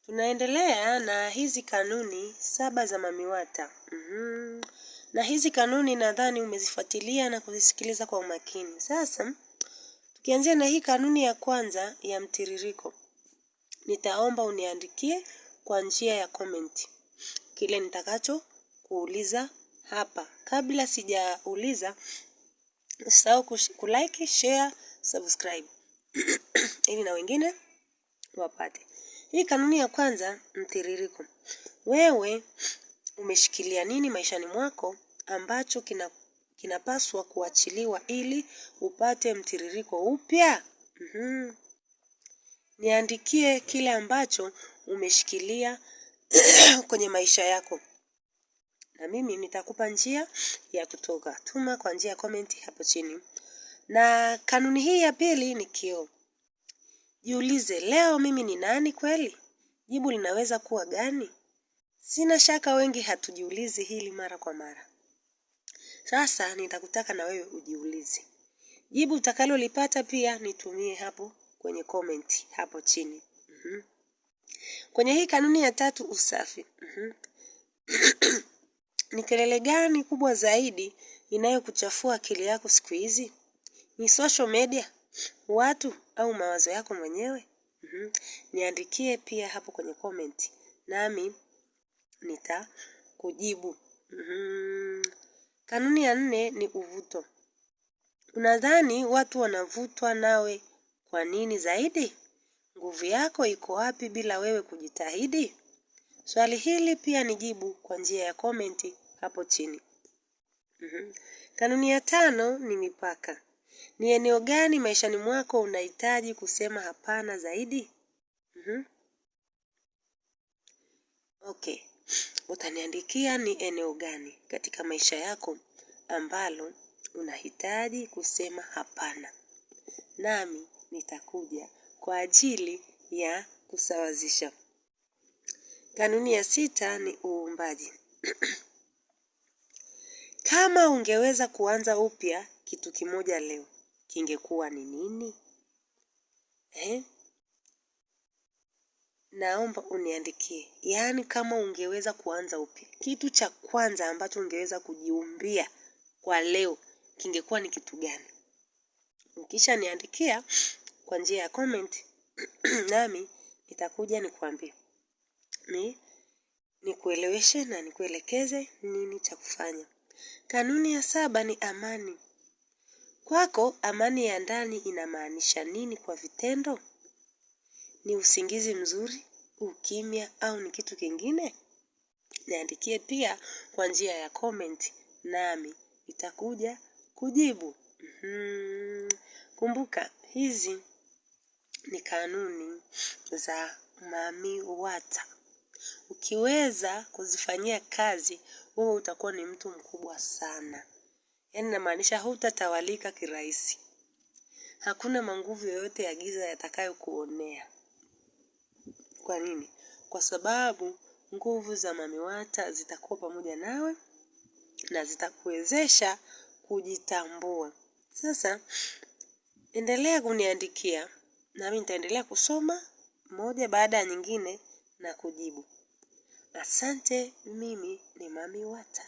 Tunaendelea na hizi kanuni 7 za Mami Wata. Na hizi kanuni nadhani umezifuatilia na kuzisikiliza kwa umakini. Sasa, tukianzia na hii kanuni ya kwanza ya mtiririko. Nitaomba uniandikie kwa njia ya comment kile nitakacho kuuliza hapa. Kabla sijauliza, usisahau kulike, share, subscribe. Ili na wengine wapate. Hii kanuni ya kwanza, mtiririko. Wewe umeshikilia nini maishani mwako ambacho kinapaswa kuachiliwa ili upate mtiririko upya? Niandikie kile ambacho umeshikilia kwenye maisha yako. Na mimi nitakupa njia ya kutoka. Tuma kwa njia ya comment hapo chini. Na kanuni hii ya pili ni kioo. Jiulize, leo mimi ni nani kweli? Jibu linaweza kuwa gani? Sina shaka wengi hatujiulizi hili mara kwa mara. Sasa nitakutaka na wewe ujiulize. Jibu utakalolipata pia nitumie hapo kwenye comment hapo chini. Kwenye hii kanuni ya tatu, usafi. Ni kelele gani kubwa zaidi inayokuchafua akili yako siku hizi? Ni social media, watu au mawazo yako mwenyewe? Niandikie pia hapo kwenye comment. Nami nitakujibu. Kanuni ya 4 ni uvuto. Unadhani watu wanavutwa nawe kwa nini zaidi? Nguvu yako iko wapi bila wewe kujitahidi? Swali hili pia nijibu kwa njia ya comment hapo chini. Kanuni ya 5 ni mipaka. Ni eneo gani maishani mwako unahitaji kusema hapana zaidi? Okay. Utaniandikia ni eneo gani katika maisha yako ambalo unahitaji kusema hapana. Nami nitakuja kwa ajili ya kusawazisha. Kanuni ya 6 ni uumbaji. Kama ungeweza kuanza upya kitu kimoja leo, kingekuwa ni nini? Naomba uniandikie. Yaani kama ungeweza kuanza upya, kitu cha kwanza ambacho ungeweza kujiumbia kwa leo, kingekuwa ni kitu gani? Ukisha niandikia kwa njia ya comment, nami nitakuja nikuambie. Nikueleweshe na nikuelekeze nini cha kufanya. Kanuni ya 7 ni amani. Kwako amani ya ndani inamaanisha nini kwa vitendo? Ni usingizi mzuri, ukimya au ni kitu kingine? Niandikie pia kwa njia ya comment, nami nitakuja kujibu. Kumbuka, hizi ni kanuni za Mami Wata. Ukiweza kuzifanyia kazi, wewe utakuwa ni mtu mkubwa sana. Yaani namaanisha hutatawalika kirahisi. Hakuna manguvu yoyote ya giza yatakayo kuonea. Kwa nini? Kwa sababu nguvu za Mami Wata zitakuwa pamoja nawe na zitakuwezesha kujitambua. Sasa, endelea kuniandikia, nami nitaendelea kusoma moja baada ya nyingine na kujibu. Asante, mimi ni Mami Wata.